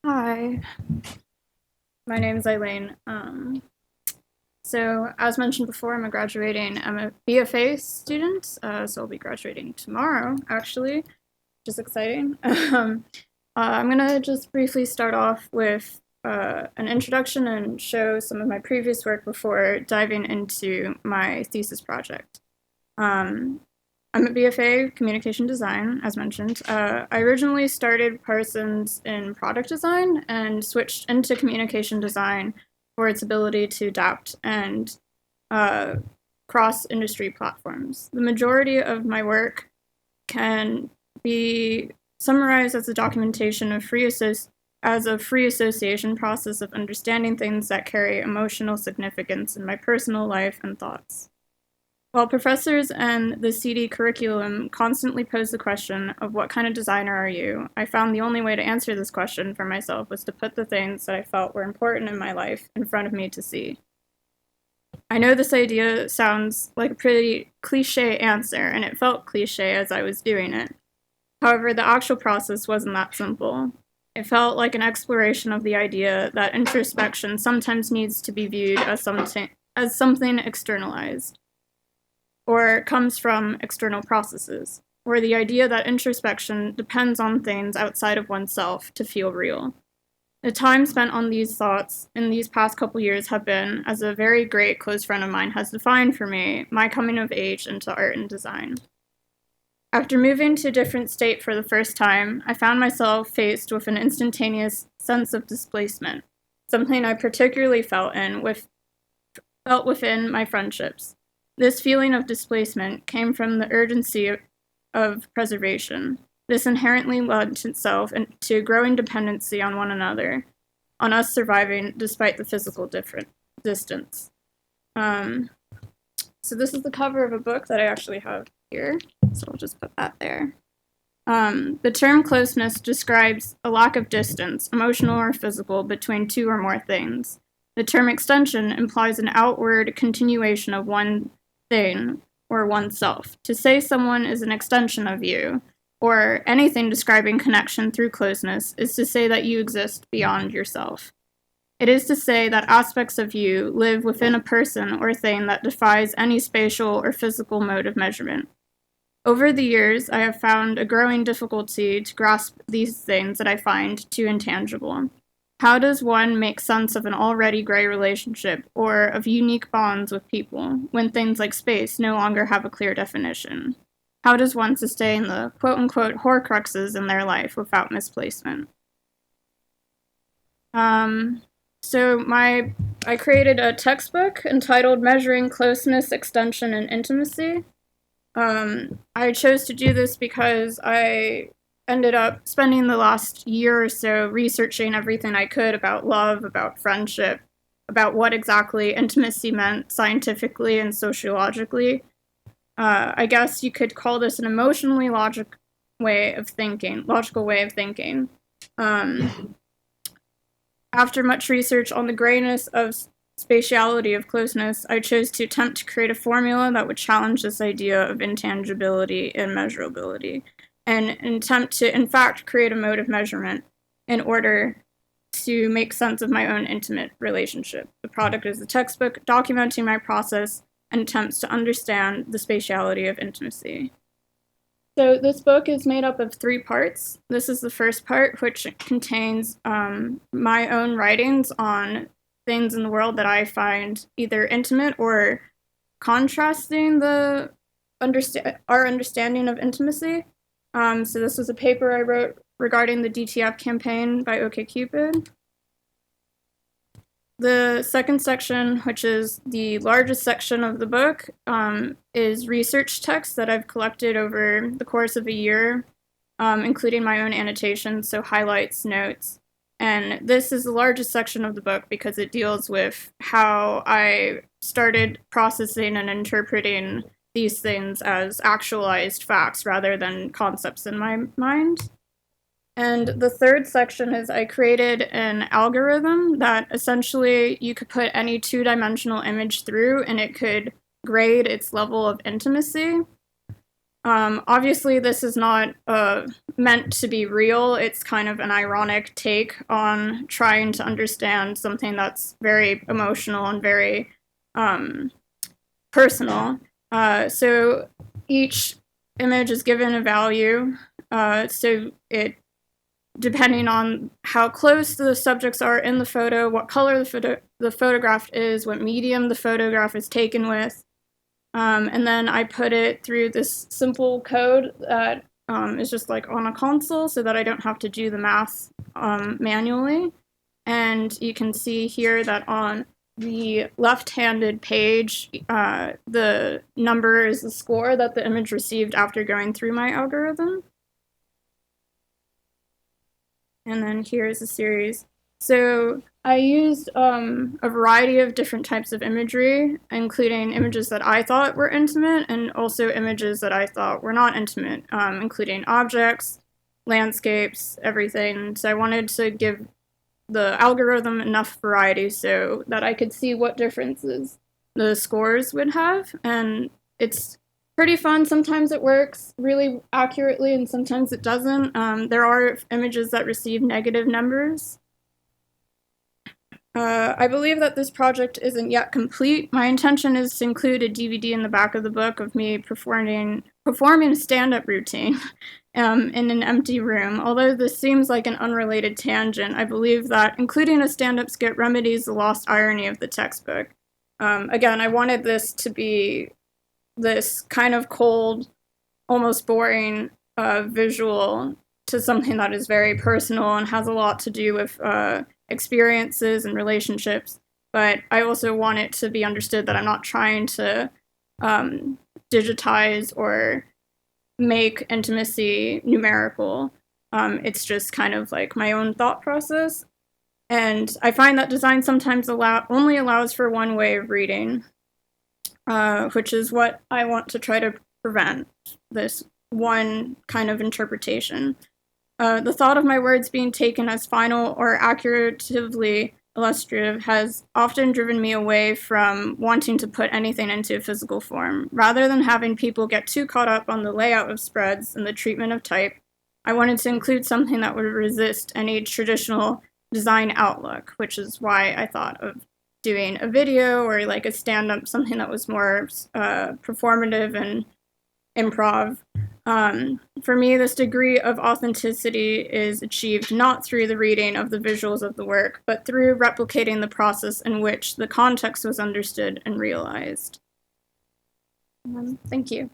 Hi, my name is Eileen. So as mentioned before, I'm a BFA student, so I'll be graduating tomorrow, actually, which is exciting. I'm gonna just briefly start off with an introduction and show some of my previous work before diving into my thesis project. Um, I'm a BFA Communication Design, as mentioned. I originally started Parsons in product design and switched into communication design for its ability to adapt and uh, cross industry platforms. The majority of my work can be summarized as a documentation of as a free association process of understanding things that carry emotional significance in my personal life and thoughts. While professors and the CD curriculum constantly pose the question of what kind of designer are you, I found the only way to answer this question for myself was to put the things that I felt were important in my life in front of me to see. I know this idea sounds like a pretty cliche answer, and it felt cliche as I was doing it. However, the actual process wasn't that simple. It felt like an exploration of the idea that introspection sometimes needs to be viewed as something externalized or comes from external processes, or the idea that introspection depends on things outside of oneself to feel real. The time spent on these thoughts in these past couple years have been, as a very great close friend of mine has defined for me, my coming of age into art and design. After moving to a different state for the first time, I found myself faced with an instantaneous sense of displacement, something I particularly felt within my friendships. This feeling of displacement came from the urgency of preservation. This inherently lent itself to growing dependency on one another, on us surviving despite the physical distance. Um, so this is the cover of a book that I actually have here, so I'll just put that there. The term closeness describes a lack of distance, emotional or physical, between two or more things. The term extension implies an outward continuation of one thing or oneself. To say someone is an extension of you, or anything describing connection through closeness, is to say that you exist beyond yourself. It is to say that aspects of you live within a person or thing that defies any spatial or physical mode of measurement. Over the years, I have found a growing difficulty to grasp these things that I find too intangible. How does one make sense of an already gray relationship or of unique bonds with people when things like space no longer have a clear definition? How does one sustain the quote-unquote horcruxes in their life without misplacement? I created a textbook entitled Measuring Closeness, Extension, and Intimacy. I chose to do this because I ended up spending the last year or so researching everything I could about love, about friendship, about what exactly intimacy meant scientifically and sociologically. I guess you could call this an emotionally logical way of thinking. Um, After much research on the grayness of spatiality of closeness, I chose to attempt to create a formula that would challenge this idea of intangibility and measurability, and attempt to, in fact, create a mode of measurement in order to make sense of my own intimate relationship. The product is a textbook documenting my process and attempts to understand the spatiality of intimacy. So this book is made up of 3 parts. This is the first part, which contains my own writings on things in the world that I find either intimate or contrasting our understanding of intimacy. So this was a paper I wrote regarding the DTF campaign by OkCupid. The second section, which is the largest section of the book, is research text that I've collected over the course of a year, including my own annotations, so highlights, notes. And this is the largest section of the book because it deals with how I started processing and interpreting these things as actualized facts rather than concepts in my mind. And the third section is I created an algorithm that essentially you could put any two-dimensional image through and it could grade its level of intimacy. Obviously, this is not meant to be real. It's kind of an ironic take on trying to understand something that's very emotional and very personal. So each image is given a value. So it, depending on how close the subjects are in the photo, what color the photograph is, what medium the photograph is taken with. And then I put it through this simple code that is just like on a console so that I don't have to do the math manually. And you can see here that on the left-handed page, the number is the score that the image received after going through my algorithm. And then here's a series. So I used a variety of different types of imagery, including images that I thought were intimate and also images that I thought were not intimate, including objects, landscapes, everything. So I wanted to give the algorithm enough variety so that I could see what differences the scores would have. And it's pretty fun. Sometimes it works really accurately and sometimes it doesn't. There are images that receive negative numbers. I believe that this project isn't yet complete. My intention is to include a DVD in the back of the book of me performing a stand-up routine in an empty room. Although this seems like an unrelated tangent, I believe that including a stand-up skit remedies the lost irony of the textbook. Again, I wanted this to be this kind of cold, almost boring visual to something that is very personal and has a lot to do with experiences and relationships, but I also want it to be understood that I'm not trying to digitize or make intimacy numerical. It's just kind of like my own thought process. And I find that design sometimes only allows for one way of reading, which is what I want to try to prevent, this one kind of interpretation. The thought of my words being taken as final or accuratively illustrative has often driven me away from wanting to put anything into a physical form. Rather than having people get too caught up on the layout of spreads and the treatment of type, I wanted to include something that would resist any traditional design outlook, which is why I thought of doing a video or like a stand-up, something that was more performative and improv. For me, this degree of authenticity is achieved not through the reading of the visuals of the work, but through replicating the process in which the context was understood and realized. Thank you.